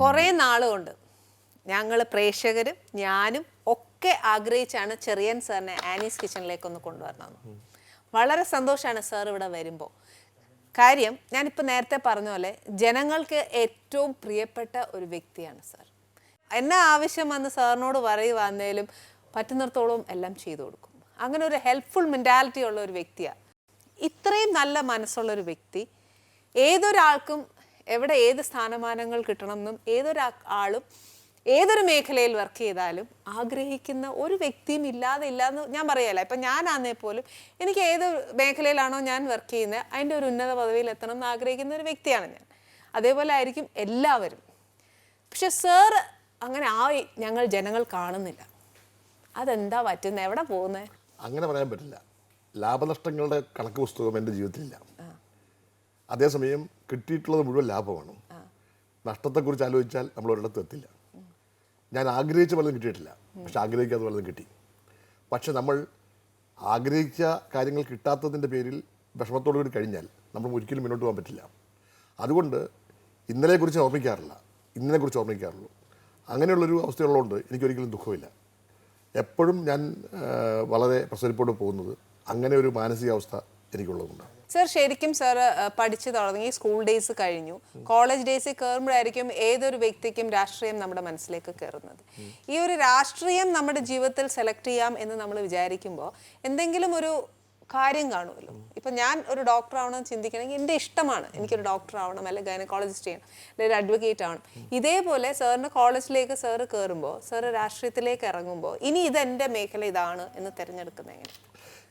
കുറേ നാളുകൊണ്ട് ഞങ്ങൾ പ്രേക്ഷകരും ഞാനും ഒക്കെ ആഗ്രഹിച്ചാണ് ചെറിയൻ സാറിനെ ആനീസ് കിച്ചണിലേക്കൊന്ന് കൊണ്ടുവരണമെന്ന്. വളരെ സന്തോഷമാണ് സാർ ഇവിടെ വരുമ്പോൾ. കാര്യം ഞാനിപ്പോൾ നേരത്തെ പറഞ്ഞ പോലെ ജനങ്ങൾക്ക് ഏറ്റവും പ്രിയപ്പെട്ട ഒരു വ്യക്തിയാണ് സാർ. എന്നാ ആവശ്യം വന്ന് സാറിനോട് പറയുവാന്നേലും പറ്റുന്നിടത്തോളം എല്ലാം ചെയ്തു കൊടുക്കും. അങ്ങനെ ഒരു ഹെൽപ്ഫുൾ മെൻറ്റാലിറ്റി ഉള്ള ഒരു വ്യക്തിയാണ്. ഇത്രയും നല്ല മനസ്സുള്ളൊരു വ്യക്തി ഏതൊരാൾക്കും എവിടെ ഏത് സ്ഥാനമാനങ്ങൾ കിട്ടണമെന്നും ഏതൊരാളും ഏതൊരു മേഖലയിൽ വർക്ക് ചെയ്താലും ആഗ്രഹിക്കുന്ന ഒരു വ്യക്തിയും ഇല്ലാന്ന് ഞാൻ പറയല്ല. ഇപ്പം ഞാനാന്നേ പോലും എനിക്ക് ഏത് മേഖലയിലാണോ ഞാൻ വർക്ക് ചെയ്യുന്നത് അതിൻ്റെ ഒരു ഉന്നത പദവിയിൽ എത്തണം എന്ന് ആഗ്രഹിക്കുന്ന ഒരു വ്യക്തിയാണ് ഞാൻ. അതേപോലെ ആയിരിക്കും എല്ലാവരും. പക്ഷെ സാർ അങ്ങനെ ഞങ്ങൾ ജനങ്ങൾ കാണുന്നില്ല. അതെന്താ പറ്റുന്നത്? എവിടെ പോകുന്നത്? അങ്ങനെ പറയാൻ പറ്റില്ല. ലാഭനഷ്ടങ്ങളുടെ കണക്ക് പുസ്തകം എൻ്റെ ജീവിതത്തിലില്ല. അതേസമയം കിട്ടിയിട്ടുള്ളത് മുഴുവൻ ലാഭമാണ്. നഷ്ടത്തെക്കുറിച്ച് ആലോചിച്ചാൽ നമ്മൾ ഒരിടത്തും എത്തില്ല. ഞാൻ ആഗ്രഹിച്ച പലതും കിട്ടിയിട്ടില്ല, പക്ഷെ ആഗ്രഹിക്കാത്ത പലതും കിട്ടി. പക്ഷെ നമ്മൾ ആഗ്രഹിച്ച കാര്യങ്ങൾ കിട്ടാത്തതിൻ്റെ പേരിൽ വിഷമത്തോടു കൂടി കഴിഞ്ഞാൽ നമ്മൾ ഒരിക്കലും മുന്നോട്ട് പോകാൻ പറ്റില്ല. അതുകൊണ്ട് ഇന്നലെക്കുറിച്ച് ഓർമ്മിക്കാറില്ല, ഇന്നതിനെക്കുറിച്ച് ഓർമ്മിക്കാറുള്ളൂ. അങ്ങനെയുള്ളൊരു അവസ്ഥയുള്ളതുകൊണ്ട് എനിക്കൊരിക്കലും ദുഃഖമില്ല. എപ്പോഴും ഞാൻ വളരെ പ്രസരിപ്പോടെ പോകുന്നത് അങ്ങനെ ഒരു മാനസികാവസ്ഥ എനിക്കുള്ളതുകൊണ്ടാണ്. സർ, ശരിക്കും സാർ പഠിച്ചു തുടങ്ങി, സ്കൂൾ ഡേയ്സ് കഴിഞ്ഞു, കോളേജ് ഡേയ്സിൽ കയറുമ്പോഴായിരിക്കും ഏതൊരു വ്യക്തിക്കും രാഷ്ട്രീയം നമ്മുടെ മനസ്സിലേക്ക് കയറുന്നത്. ഈ ഒരു രാഷ്ട്രീയം നമ്മുടെ ജീവിതത്തിൽ സെലക്ട് ചെയ്യാം എന്ന് നമ്മൾ വിചാരിക്കുമ്പോൾ എന്തെങ്കിലും ഒരു കാര്യം കാണുമല്ലോ. ഇപ്പം ഞാൻ ഒരു ഡോക്ടർ ആവണമെന്ന് ചിന്തിക്കണമെങ്കിൽ എൻ്റെ ഇഷ്ടമാണ്, എനിക്കൊരു ഡോക്ടർ ആവണം, അല്ലെങ്കിൽ ഗൈനക്കോളജിസ്റ്റ് ചെയ്യണം, അല്ലെങ്കിൽ ഒരു അഡ്വക്കേറ്റ് ആവണം. ഇതേപോലെ സാറിന് കോളേജിലേക്ക് സാറ് കയറുമ്പോൾ, സാറ് രാഷ്ട്രീയത്തിലേക്ക് ഇറങ്ങുമ്പോൾ ഇനി ഇതെൻ്റെ മേഖല ഇതാണ് എന്ന് തിരഞ്ഞെടുക്കുന്നത് എങ്ങനെ?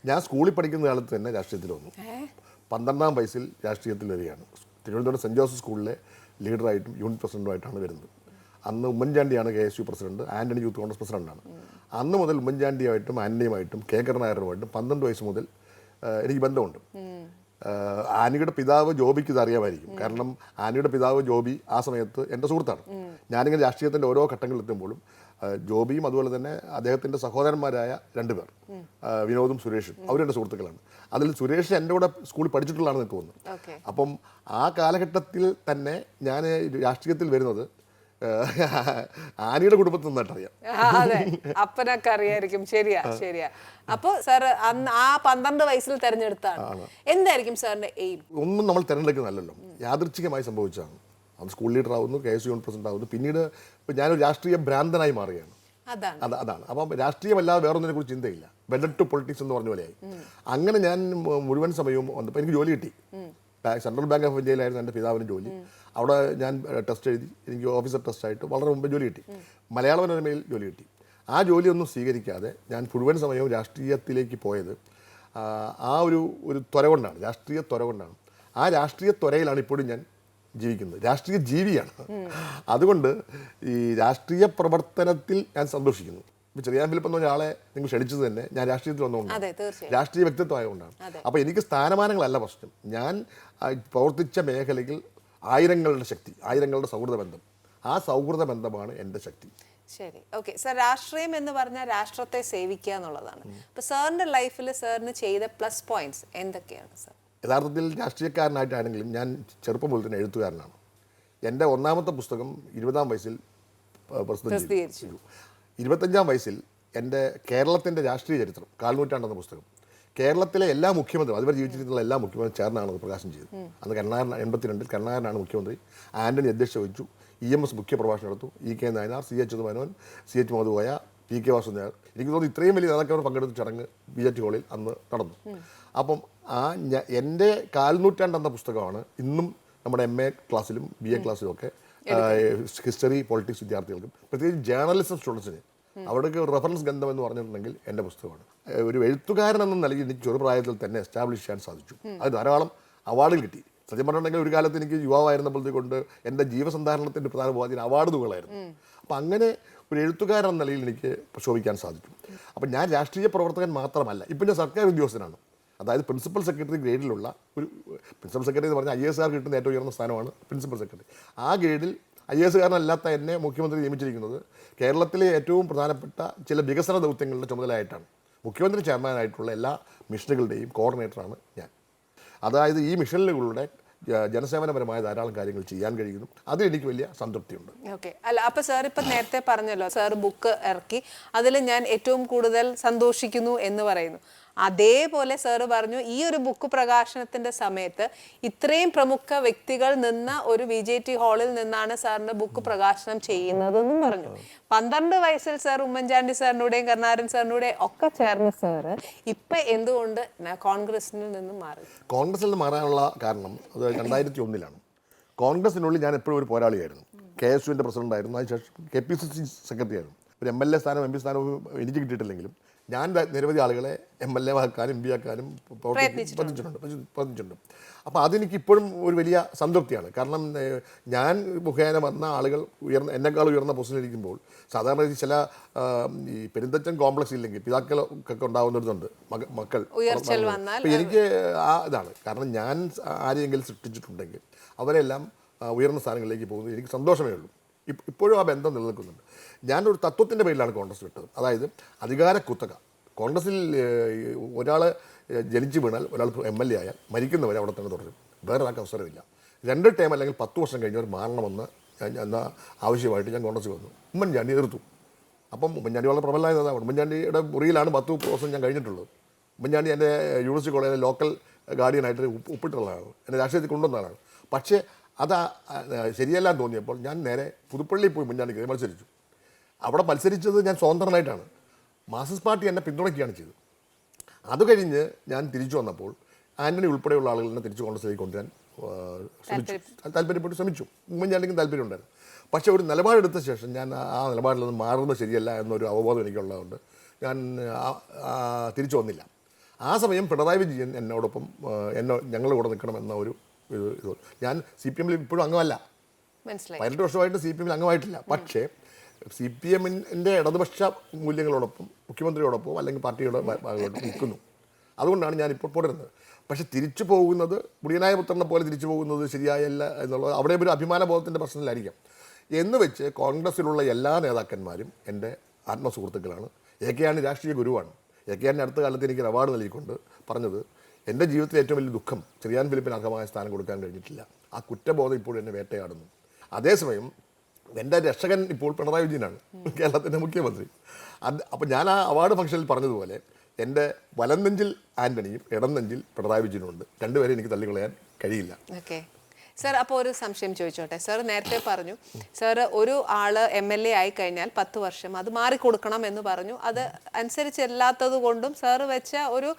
ഞാൻ സ്കൂളിൽ പഠിക്കുന്ന കാലത്ത് തന്നെ രാഷ്ട്രീയത്തിൽ വന്നു. 12ാം വയസ്സിൽ രാഷ്ട്രീയത്തിൽ വരികയാണ്. തിരുവനന്തപുരം സെൻറ്റ് ജോസഫ് സ്കൂളിലെ ലീഡറായിട്ടും യൂണിറ്റ് പ്രസിഡൻറ്റുമായിട്ടാണ് വരുന്നത്. അന്ന് ഉമ്മൻചാണ്ടിയാണ് KSU president, Antony youth Congress പ്രസിഡന്റാണ്. അന്ന് മുതൽ ഉമ്മൻചാണ്ടിയുമായിട്ടും ആൻ്റണിയുമായിട്ടും കെ കരുണാകരനുമായിട്ടും 12 വയസ്സ് മുതൽ എനിക്ക് ബന്ധമുണ്ട്. ആനിയുടെ പിതാവ് ജോബിക്ക് ഇത് അറിയാമായിരിക്കും. കാരണം ആനിയുടെ പിതാവ് ജോബി ആ സമയത്ത് എൻ്റെ സുഹൃത്താണ്. ഞാനിങ്ങനെ രാഷ്ട്രീയത്തിൻ്റെ ഓരോ ഘട്ടങ്ങളിലെത്തുമ്പോഴും ജോബിയും അതുപോലെ തന്നെ അദ്ദേഹത്തിൻ്റെ സഹോദരന്മാരായ 2 പേർ, വിനോദും സുരേഷും, അവർ എൻ്റെ സുഹൃത്തുക്കളാണ്. അതിൽ സുരേഷ് എൻ്റെ കൂടെ സ്കൂളിൽ പഠിച്ചിട്ടുള്ളതാണെന്ന് എനിക്ക് തോന്നുന്നു. അപ്പം ആ കാലഘട്ടത്തിൽ തന്നെ ഞാൻ രാഷ്ട്രീയത്തിൽ വരുന്നത് ആനിയുടെ കുടുംബത്തിൽ നിന്നിട്ടറിയാം. അപ്പനൊക്കെ അറിയായിരിക്കും. ശരിയാ ശരിയാ. അപ്പോൾ സാർ അന്ന് ആ 12 വയസ്സിൽ തെരഞ്ഞെടുത്താണ്. എന്തായിരിക്കും സാറിന്റെ എയിം? ഒന്നും നമ്മൾ തിരഞ്ഞെടുക്കുന്നതല്ലല്ലോ, യാദൃച്ഛികമായി സംഭവിച്ചതാണ്. അത് സ്കൂൾ ലീഡർ ആവുന്നു, KSU യൂണിറ്റ് പ്രസിഡന്റ് ആവുന്നു, പിന്നീട് ഇപ്പം ഞാനൊരു രാഷ്ട്രീയ ഭ്രാന്തനായി മാറുകയാണ്. അതാണ്. അപ്പം രാഷ്ട്രീയമല്ലാതെ വേറൊന്നിനെ കുറിച്ച് ചിന്തയില്ല. വെഡഡ് ടു പൊളിറ്റിക്സ് എന്ന് പറഞ്ഞ പോലെയായി. അങ്ങനെ ഞാൻ മുഴുവൻ സമയവും വന്നപ്പോൾ എനിക്ക് ജോലി കിട്ടി. സെൻട്രൽ ബാങ്ക് ഓഫ് ഇന്ത്യയിലായിരുന്നു എൻ്റെ പിതാവിന് ജോലി. അവിടെ ഞാൻ ടെസ്റ്റ് എഴുതി, എനിക്ക് ഓഫീസർ ടെസ്റ്റായിട്ട് വളരെ മുമ്പ് ജോലി കിട്ടി. മലയാള മനോരമയിൽ ജോലി കിട്ടി. ആ ജോലിയൊന്നും സ്വീകരിക്കാതെ ഞാൻ മുഴുവൻ സമയവും രാഷ്ട്രീയത്തിലേക്ക് പോയത് ആ ഒരു ത്വര കൊണ്ടാണ്, രാഷ്ട്രീയ ത്വര കൊണ്ടാണ്. ആ രാഷ്ട്രീയ ത്വരയിലാണ് ഇപ്പോഴും ഞാൻ ജീവിക്കുന്നത്. രാഷ്ട്രീയ ജീവിയാണ്. അതുകൊണ്ട് ഈ രാഷ്ട്രീയ പ്രവർത്തനത്തിൽ ഞാൻ സന്തോഷിക്കുന്നു. ഇപ്പം ചെറിയാൻ ഫിലിപ്പ് എന്ന ഒരാളെ നിങ്ങൾ ക്ഷണിച്ചത് തന്നെ ഞാൻ രാഷ്ട്രീയത്തിൽ വന്നുകൊണ്ടാണ്, രാഷ്ട്രീയ വ്യക്തിത്വമായതുകൊണ്ടാണ്. അപ്പോൾ എനിക്ക് സ്ഥാനമാനങ്ങളല്ല പ്രശ്നം. ഞാൻ പ്രവർത്തിച്ച മേഖലയിൽ ആയിരങ്ങളുടെ ശക്തി, ആയിരങ്ങളുടെ സൗഹൃദ ബന്ധം, ആ സൗഹൃദ ബന്ധമാണ് എൻ്റെ ശക്തി. ശരി, ഓക്കെ സാർ. രാഷ്ട്രീയം എന്ന് പറഞ്ഞാൽ രാഷ്ട്രത്തെ സേവിക്കുക എന്നുള്ളതാണ്. അപ്പോൾ സാറിൻ്റെ ലൈഫിൽ സാറിന് ചെയ്ത പ്ലസ് പോയിന്റ്സ് എന്തൊക്കെയാണ് സാർ? യഥാർത്ഥത്തിൽ രാഷ്ട്രീയക്കാരനായിട്ടാണെങ്കിലും ഞാൻ ചെറുപ്പം മുതൽ തന്നെ എഴുത്തുകാരനാണ്. എൻ്റെ ഒന്നാമത്തെ പുസ്തകം 20ാം വയസ്സിൽ പ്രസിദ്ധീകരിച്ചു. 25ാം വയസ്സിൽ എൻ്റെ കേരളത്തിൻ്റെ രാഷ്ട്രീയ ചരിത്രം കാൽനൂറ്റാണ്ടെന്ന പുസ്തകം കേരളത്തിലെ എല്ലാ മുഖ്യമന്ത്രിയും, അതുവരെ ജീവിച്ചിട്ടുള്ള എല്ലാ മുഖ്യമന്ത്രിയും ചേർന്നാണ് അത് പ്രകാശനം ചെയ്തത്. അന്ന് കരുണാകരൻ 82 കരുണാകരനാണ് മുഖ്യമന്ത്രി, ആൻ്റണി അധ്യക്ഷത വഹിച്ചു, EMS മുഖ്യ പ്രഭാഷണം നടത്തു, EK Nayanar, CH Menon, CH മധുകോയ, PK Vasudevan. എനിക്ക് തോന്നുന്നു ഇത്രയും വലിയ നേതാക്കൾ പങ്കെടുത്ത ചടങ്ങ് BJT ഹാളിൽ അന്ന് നടന്നു. അപ്പം എൻ്റെ കാൽനൂറ്റാണ്ടെന്ന പുസ്തകമാണ് ഇന്നും നമ്മുടെ MA ക്ലാസ്സിലും BA ക്ലാസ്സിലും ഒക്കെ ഹിസ്റ്ററി പൊളിറ്റിക്സ് വിദ്യാർത്ഥികൾക്കും പ്രത്യേകിച്ച് ജേർണലിസം സ്റ്റുഡൻസിന് അവിടേക്ക് റെഫറൻസ് ഗ്രന്ഥം എന്ന് പറഞ്ഞിട്ടുണ്ടെങ്കിൽ എൻ്റെ പുസ്തകമാണ്. ഒരു എഴുത്തുകാരൻ എന്ന നിലയിൽ എനിക്ക് ചെറുപ്രായത്തിൽ തന്നെ എസ്റ്റാബ്ലിഷ് ചെയ്യാൻ സാധിച്ചു. അത് ധാരാളം അവാർഡുകൾ കിട്ടി. സത്യം പറഞ്ഞിട്ടുണ്ടെങ്കിൽ ഒരു കാലത്ത് എനിക്ക് യുവാവായിരുന്നപ്പോഴത്തേക്കൊണ്ട് എൻ്റെ ജീവസന്ധാരണത്തിൻ്റെ പ്രധാന ഉപാധി അവാർഡ് തുകളായിരുന്നു. അപ്പം അങ്ങനെ ഒരു എഴുത്തുകാരൻ എന്ന നിലയിൽ എനിക്ക് പ്രശോഭിക്കാൻ സാധിച്ചു. അപ്പം ഞാൻ രാഷ്ട്രീയ പ്രവർത്തകൻ മാത്രമല്ല, ഇപ്പം ഞാൻ സർക്കാർ ഉദ്യോഗസ്ഥനാണ്. അതായത് പ്രിൻസിപ്പൽ സെക്രട്ടറി ഗ്രേഡിലുള്ള ഒരു പ്രിൻസിപ്പൽ സെക്രട്ടറി എന്ന് പറഞ്ഞാൽ IAS കിട്ടുന്ന ഏറ്റവും ഉയർന്ന സ്ഥാനമാണ് പ്രിൻസിപ്പൽ സെക്രട്ടറി. ആ ഗ്രേഡിൽ IAS കാരനല്ലാത്ത എന്നെ മുഖ്യമന്ത്രി നിയമിച്ചിരിക്കുന്നത് കേരളത്തിലെ ഏറ്റവും പ്രധാനപ്പെട്ട ചില വികസന ദൗത്യങ്ങളുടെ ചുമതലയായിട്ടാണ്. മുഖ്യമന്ത്രി ചെയർമാനായിട്ടുള്ള എല്ലാ മിഷനുകളുടെയും കോർഡിനേറ്ററാണ് ഞാൻ. അതായത് ഈ മിഷനുകളുടെ ജനസേവനപരമായ ധാരാളം കാര്യങ്ങൾ ചെയ്യാൻ കഴിയുന്നു. അതിൽ എനിക്ക് വലിയ സംതൃപ്തിയുണ്ട്. ഓക്കെ. അല്ല, അപ്പൊ സാർ ഇപ്പൊ നേരത്തെ പറഞ്ഞല്ലോ, സാർ ബുക്ക് ഇറക്കി, അതിൽ ഞാൻ ഏറ്റവും കൂടുതൽ സന്തോഷിക്കുന്നു എന്ന് പറയുന്നു. അതേപോലെ സാറ് പറഞ്ഞു ഈ ഒരു ബുക്ക് പ്രകാശനത്തിന്റെ സമയത്ത് ഇത്രയും പ്രമുഖ വ്യക്തികൾ നിന്ന ഒരു VJT ഹാളിൽ നിന്നാണ് സാറിന്റെ ബുക്ക് പ്രകാശനം ചെയ്യുന്നതെന്നും പറഞ്ഞു. 12 വയസ്സിൽ സാർ ഉമ്മൻചാണ്ടി സാറിനൂടെയും കരുണാകരൻ സാറിനൂടെയും ഒക്കെ ചേർന്ന സാറ് ഇപ്പൊ എന്തുകൊണ്ട് കോൺഗ്രസിൽ നിന്ന് മാറി? കോൺഗ്രസിൽ നിന്ന് മാറാനുള്ള കാരണം അത് 2001 കോൺഗ്രസിനുള്ളിൽ ഞാൻ എപ്പോഴും ഒരു പോരാളിയായിരുന്നു. KSUവിൻ്റെ പ്രസിഡന്റായിരുന്നു, അതിനുശേഷം KPCC സെക്രട്ടറി ആയിരുന്നു. ഒരു MLA സ്ഥാനം MP സ്ഥാനവും എനിക്ക് കിട്ടിയിട്ടില്ലെങ്കിലും ഞാൻ നിരവധി ആളുകളെ MLA ആക്കാനും MP ആക്കാനും പ്രവർത്തിച്ചിട്ടുണ്ട്. അപ്പോൾ അതെനിക്ക് ഇപ്പോഴും ഒരു വലിയ സംതൃപ്തിയാണ്. കാരണം ഞാൻ മുഖേന വന്ന ആളുകൾ എന്നെക്കാൾ ഉയർന്ന പൊസിഷനിലിരിക്കുമ്പോൾ സാധാരണ ചില ഈ പെരുന്തച്ചൻ കോംപ്ലക്സ് ഇല്ലെങ്കിൽ പിതാക്കൾക്കൊക്കെ ഉണ്ടാകുന്നൊരിതുണ്ട്, മക്കൾ. അപ്പോൾ എനിക്ക് ആ ഇതാണ്. കാരണം ഞാൻ ആരെയെങ്കിലും സൃഷ്ടിച്ചിട്ടുണ്ടെങ്കിൽ അവരെല്ലാം ഉയർന്ന സ്ഥാനങ്ങളിലേക്ക് പോകുന്നത് എനിക്ക് സന്തോഷമേ ഉള്ളൂ. ഇപ്പോഴും ആ ബന്ധം നിലനിൽക്കുന്നുണ്ട്. ഞാനൊരു തത്വത്തിൻ്റെ പേരിലാണ് കോൺഗ്രസ് വിട്ടത്. അതായത് അധികാര കുത്തക. കോൺഗ്രസിൽ ഒരാൾ ജനിച്ചു വീണാൽ, ഒരാൾ MLA ആയാൽ മരിക്കുന്നവരെ അവിടെ തന്നെ തുടരും. വേറൊരാൾക്ക് അവസരമില്ല. 2 ടേം അല്ലെങ്കിൽ 10 വർഷം കഴിഞ്ഞവർ മാറണമെന്ന് എന്ന ആവശ്യമായിട്ട് ഞാൻ കോൺഗ്രസ് വന്നു. ഉമ്മൻചാണ്ടി എതിർത്തു. അപ്പം ഉമ്മൻചാണ്ടി വളരെ പ്രബലമായ നേതാവാണ്. ഉമ്മൻചാണ്ടിയുടെ മുറിയിലാണ് 10 ദിവസം ഞാൻ കഴിഞ്ഞിട്ടുള്ളത്. ഉമ്മൻചാണ്ടി എൻ്റെ യൂണിവേഴ്സിറ്റി കോളേജിലെ ലോക്കൽ ഗാർഡിയനായിട്ട് ഒപ്പിട്ടുള്ളതാണ്, എന്നെ രാഷ്ട്രീയത്തിൽ കൊണ്ടുവന്നതാണ്. പക്ഷേ അത് ശരിയല്ലാന്ന് തോന്നിയപ്പോൾ ഞാൻ നേരെ പുതുപ്പള്ളിയിൽ പോയി ഉമ്മൻചാണ്ടിക്ക് മത്സരിച്ചു. അവിടെ മത്സരിച്ചത് ഞാൻ സ്വതന്ത്രനായിട്ടാണ്. മാർക്സിസ്റ്റ് പാർട്ടി എന്നെ പിന്തുണയ്ക്കുകയാണ് ചെയ്തത്. അത് കഴിഞ്ഞ് ഞാൻ തിരിച്ചു വന്നപ്പോൾ ആൻ്റണി ഉൾപ്പെടെയുള്ള ആളുകൾ എന്നെ തിരിച്ച് കോൺഗ്രസിലേക്ക് കൊണ്ടുവരാൻ ശ്രമിച്ചു. ഉമ്മൻചാണ്ടിക്കും താല്പര്യമുണ്ടായിരുന്നു. പക്ഷേ ഒരു നിലപാടെടുത്ത ശേഷം ഞാൻ ആ നിലപാടിൽ നിന്ന് മാറുന്നത് ശരിയല്ല എന്നൊരു അവബോധം എനിക്കുള്ളതുകൊണ്ട് ഞാൻ തിരിച്ചു വന്നില്ല. ആ സമയം പിണറായി വിജയൻ എന്നോടൊപ്പം ഞങ്ങളുടെ കൂടെ നിൽക്കണമെന്ന ഒരു ഇത്. ഞാൻ CPM ഇപ്പോഴും അംഗമല്ല, 18 വർഷമായിട്ട് CPM അംഗമായിട്ടില്ല. പക്ഷേ CPM-ൻ്റെ ഇടതുപക്ഷ മൂല്യങ്ങളോടൊപ്പം മുഖ്യമന്ത്രിയോടൊപ്പം അല്ലെങ്കിൽ പാർട്ടിയുടെ ഭാഗത്തോട്ട് നിൽക്കുന്നു. അതുകൊണ്ടാണ് ഞാനിപ്പോൾ തുടരുന്നത്. പക്ഷേ തിരിച്ചു പോകുന്നത് മുടിയനായ പുത്രനെ പോലെ തിരിച്ചു പോകുന്നത് ശരിയായല്ല എന്നുള്ളത് അവിടെ ഒരു അഭിമാനബോധത്തിൻ്റെ പ്രശ്നത്തിലായിരിക്കാം. എന്ന് വെച്ച് കോൺഗ്രസ്സിലുള്ള എല്ലാ നേതാക്കന്മാരും എൻ്റെ ആത്മസുഹൃത്തുക്കളാണ്. AK ആന്റണി രാഷ്ട്രീയ ഗുരുവാണ്. AK ആന്റണി അടുത്ത കാലത്ത് എനിക്ക് അവാർഡ് നൽകിക്കൊണ്ട് പറഞ്ഞത്, എൻ്റെ ജീവിതത്തിലെ ഏറ്റവും വലിയ ദുഃഖം ചെറിയാൻ ഫിലിപ്പിന് അർഹമായ സ്ഥാനം കൊടുക്കാൻ കഴിഞ്ഞിട്ടില്ല. ആ കുറ്റബോധം ഇപ്പോൾ എന്നെ വേട്ടയാടുന്നു. അതേസമയം എൻ്റെ രക്ഷകൻ ഇപ്പോൾ പിണറായി വിജയനാണ്, കേരളത്തിൻ്റെ മുഖ്യമന്ത്രി. അപ്പോൾ ഞാൻ ആ അവാർഡ് ഫംഗ്ഷനിൽ പറഞ്ഞതുപോലെ എൻ്റെ വലം നെഞ്ചിൽ ആൻ്റണിയും ഇടം നെഞ്ചിൽ പിണറായി വിജയനുമുണ്ട്. രണ്ടുപേരെ എനിക്ക് തള്ളിക്കളയാൻ കഴിയില്ല. ഓക്കെ സാർ, അപ്പോൾ ഒരു സംശയം ചോദിച്ചോട്ടെ. സാർ നേരത്തെ പറഞ്ഞു, സാർ ഒരു ആള് MLA ആയി കഴിഞ്ഞാൽ 10 വർഷം അത് മാറിക്കൊടുക്കണം എന്ന് പറഞ്ഞു. അത് അനുസരിച്ചല്ലാത്തത് കൊണ്ടും സാർ വെച്ച ഒരു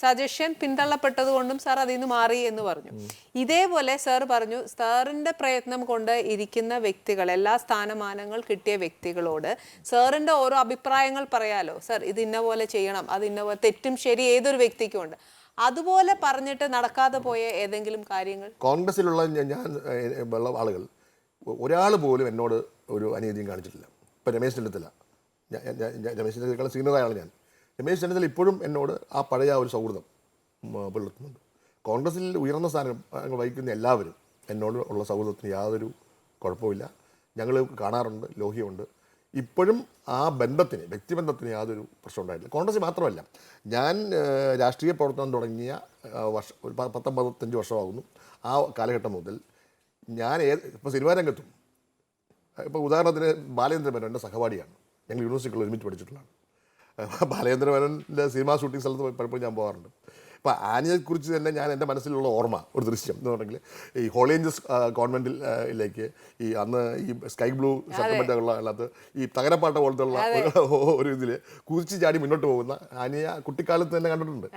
സജഷൻ പിന്തള്ളപ്പെട്ടത് കൊണ്ടും സാർ അതിൽ നിന്ന് മാറി എന്ന് പറഞ്ഞു. ഇതേപോലെ സാർ പറഞ്ഞു, സാറിൻ്റെ പ്രയത്നം കൊണ്ട് ഇരിക്കുന്ന വ്യക്തികൾ, എല്ലാ സ്ഥാനമാനങ്ങൾ കിട്ടിയ വ്യക്തികളോട് സാറിൻ്റെ ഓരോ അഭിപ്രായങ്ങൾ പറയാലോ. സാർ ഇത് ഇന്ന പോലെ ചെയ്യണം, അത് ഇന്ന പോലെ, തെറ്റും ശരി ഏതൊരു വ്യക്തിക്കും ഉണ്ട്. അതുപോലെ പറഞ്ഞിട്ട് നടക്കാതെ പോയ ഏതെങ്കിലും കാര്യങ്ങൾ? കോൺഗ്രസ്സിലുള്ള ഉള്ള ആളുകൾ ഒരാൾ പോലും എന്നോട് ഒരു അനീതിയും കാണിച്ചിട്ടില്ല. ഇപ്പം രമേശ് ചെന്നിത്തല, രമേശ് ചെന്നിത്തല സീനിയറായ ആൾ ഞാൻ. രമേശ് ചെന്നിത്തല ഇപ്പോഴും എന്നോട് ആ പഴയ ഒരു സൗഹൃദം പുലർത്തുന്നുണ്ട്. കോൺഗ്രസ്സിൽ ഉയർന്ന സ്ഥാനം വഹിക്കുന്ന എല്ലാവരും എന്നോട് ഉള്ള സൗഹൃദത്തിന് യാതൊരു കുഴപ്പമില്ല. ഞങ്ങൾ കാണാറുണ്ട്, ലോഹ്യമുണ്ട്. ഇപ്പോഴും ആ ബന്ധത്തിന്, വ്യക്തിബന്ധത്തിന് യാതൊരു പ്രശ്നം ഉണ്ടായിട്ടില്ല. കോൺഗ്രസ് മാത്രമല്ല, ഞാൻ രാഷ്ട്രീയ പ്രവർത്തനം തുടങ്ങിയ വർഷം ഒരു 10-15 വർഷമാകുന്നു. ആ കാലഘട്ടം മുതൽ ഞാൻ ഇപ്പോൾ സിനിമാ രംഗത്തും, ഇപ്പോൾ ഉദാഹരണത്തിന് ബാലചന്ദ്ര മേനോൻ എൻ്റെ സഹപാഠിയാണ്. ഞങ്ങൾ യൂണിവേഴ്സിറ്റികളിൽ ഒരുമിച്ച് പഠിച്ചിട്ടുള്ളതാണ്. ബാലചന്ദ്ര മേനോൻ്റെ സിനിമാ ഷൂട്ടിംഗ് സ്ഥലത്ത് പലപ്പോഴും ഞാൻ പോകാറുണ്ട്. അപ്പോൾ ആനയെക്കുറിച്ച് തന്നെ ഞാൻ എൻ്റെ മനസ്സിലുള്ള ഓർമ്മ, ഒരു ദൃശ്യം എന്ന് പറഞ്ഞെങ്കിൽ, ഈ ഹോളി ഏഞ്ചൽസ് കോൺവെൻറ്റിലേക്ക് ഈ അന്ന് ഈ സ്കൈ ബ്ലൂ സെറ്റിൽമെൻറ്റുള്ള അല്ലാത്ത ഈ തകരപ്പാട്ട പോലത്തെ ഉള്ള ഒരു ഇതിൽ കുതിച്ച് ചാടി മുന്നോട്ട് പോകുന്ന ആനയെ കുട്ടിക്കാലത്ത് തന്നെ കണ്ടിട്ടുണ്ട്.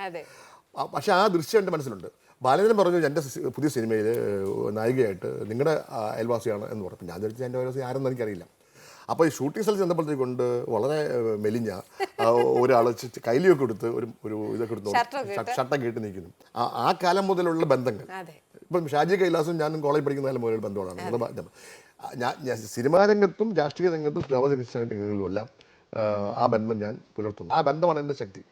പക്ഷേ ആ ദൃശ്യം എൻ്റെ മനസ്സിലുണ്ട്. ബാലചന്ദ്രൻ പറഞ്ഞു, എൻ്റെ പുതിയ സിനിമയിൽ നായികയായിട്ട് നിങ്ങളുടെ അയൽവാസിയാണ് എന്ന് പറഞ്ഞു. ഞാൻ ചോദിച്ചാൽ എൻ്റെ അയൽവാസി ആരെന്ന് എനിക്കറിയില്ല. അപ്പോൾ ഈ ഷൂട്ടിംഗ് സ്ഥലത്ത് ചെന്നപ്പോഴത്തേക്ക് കൊണ്ട് വളരെ മെലിഞ്ഞ ഒരാൾ കൈലിയൊക്കെ എടുത്ത് ഒരു ഇതൊക്കെ എടുത്ത് ഷർട്ടൊക്കെ ഇട്ട് നിൽക്കുന്നു. ആ കാലം മുതലുള്ള ബന്ധങ്ങൾ, ഇപ്പം ഷാജി കൈലാസും ഞാനും കോളേജ് പഠിക്കുന്ന കാലം മുതലുള്ള ബന്ധമാണ്. ഞാൻ സിനിമാ രംഗത്തും രാഷ്ട്രീയ രംഗത്തും രംഗങ്ങളിലും എല്ലാം ആ ബന്ധം ഞാൻ പുലർത്തുന്നു. ആ ബന്ധമാണ് എൻ്റെ ശക്തി.